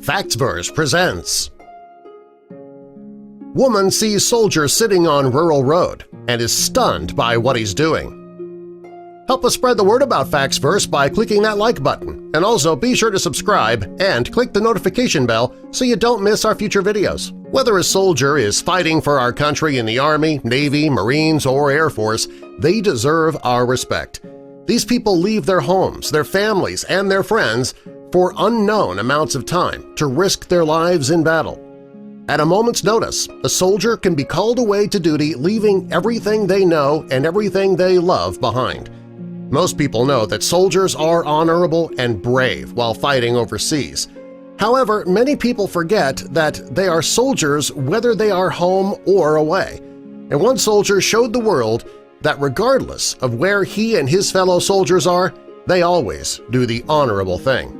FactsVerse presents Woman sees soldier sitting on rural road and is stunned by what he's doing. Help us spread the word about FactsVerse by clicking that like button, and also be sure to subscribe and click the notification bell so you don't miss our future videos. Whether a soldier is fighting for our country in the Army, Navy, Marines, or Air Force, they deserve our respect. These people leave their homes, their families, and their friends for unknown amounts of time to risk their lives in battle. At a moment's notice, a soldier can be called away to duty leaving everything they know and everything they love behind. Most people know that soldiers are honorable and brave while fighting overseas. However, many people forget that they are soldiers whether they are home or away. And one soldier showed the world that regardless of where he and his fellow soldiers are, they always do the honorable thing.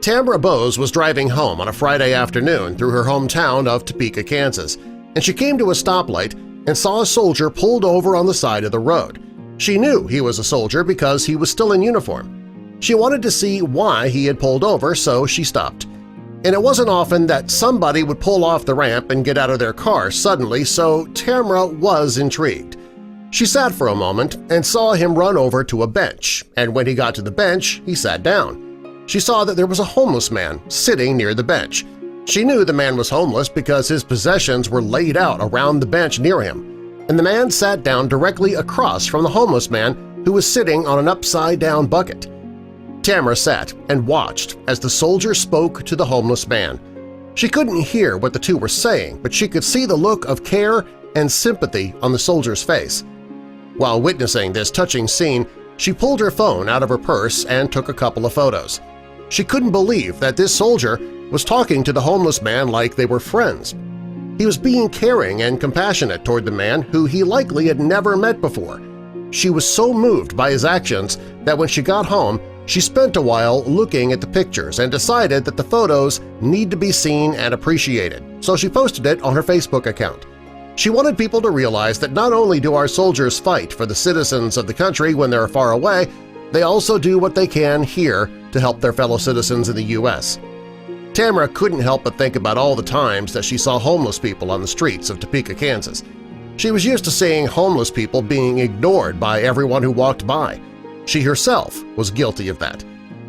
Tamara Bose was driving home on a Friday afternoon through her hometown of Topeka, Kansas, and she came to a stoplight and saw a soldier pulled over on the side of the road. She knew he was a soldier because he was still in uniform. She wanted to see why he had pulled over, so she stopped. And it wasn't often that somebody would pull off the ramp and get out of their car suddenly, so Tamara was intrigued. She sat for a moment and saw him run over to a bench, and when he got to the bench, he sat down. She saw that there was a homeless man sitting near the bench. She knew the man was homeless because his possessions were laid out around the bench near him, and the man sat down directly across from the homeless man who was sitting on an upside-down bucket. Tamara sat and watched as the soldier spoke to the homeless man. She couldn't hear what the two were saying, but she could see the look of care and sympathy on the soldier's face. While witnessing this touching scene, she pulled her phone out of her purse and took a couple of photos. She couldn't believe that this soldier was talking to the homeless man like they were friends. He was being caring and compassionate toward the man who he likely had never met before. She was so moved by his actions that when she got home, she spent a while looking at the pictures and decided that the photos need to be seen and appreciated, so she posted it on her Facebook account. She wanted people to realize that not only do our soldiers fight for the citizens of the country when they're far away, they also do what they can here to help their fellow citizens in the U.S. Tamara couldn't help but think about all the times that she saw homeless people on the streets of Topeka, Kansas. She was used to seeing homeless people being ignored by everyone who walked by. She herself was guilty of that.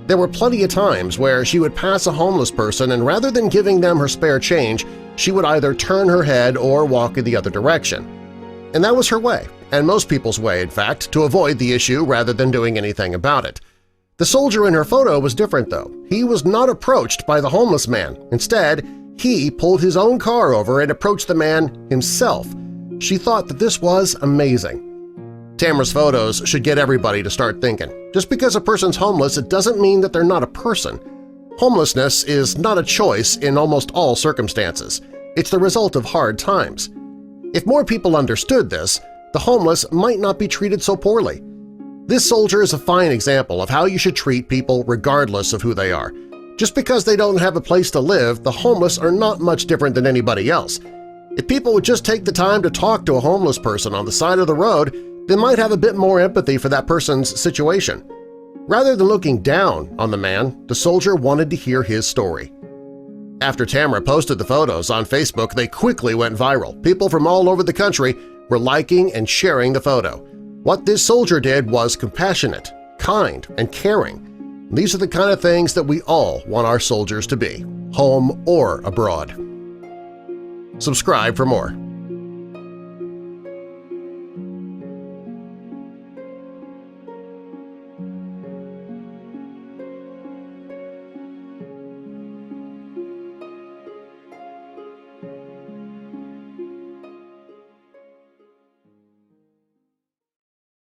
There were plenty of times where she would pass a homeless person and rather than giving them her spare change, she would either turn her head or walk in the other direction. And that was her way, and most people's way, in fact, to avoid the issue rather than doing anything about it. The soldier in her photo was different, though. He was not approached by the homeless man. Instead, he pulled his own car over and approached the man himself. She thought that this was amazing. Tamara's photos should get everybody to start thinking. Just because a person's homeless, it doesn't mean that they're not a person. Homelessness is not a choice in almost all circumstances. It's the result of hard times. If more people understood this, the homeless might not be treated so poorly. This soldier is a fine example of how you should treat people regardless of who they are. Just because they don't have a place to live, the homeless are not much different than anybody else. If people would just take the time to talk to a homeless person on the side of the road, they might have a bit more empathy for that person's situation. Rather than looking down on the man, the soldier wanted to hear his story. After Tamara posted the photos on Facebook, they quickly went viral. People from all over the country were liking and sharing the photo. What this soldier did was compassionate, kind, and caring. These are the kind of things that we all want our soldiers to be, home or abroad. Subscribe for more.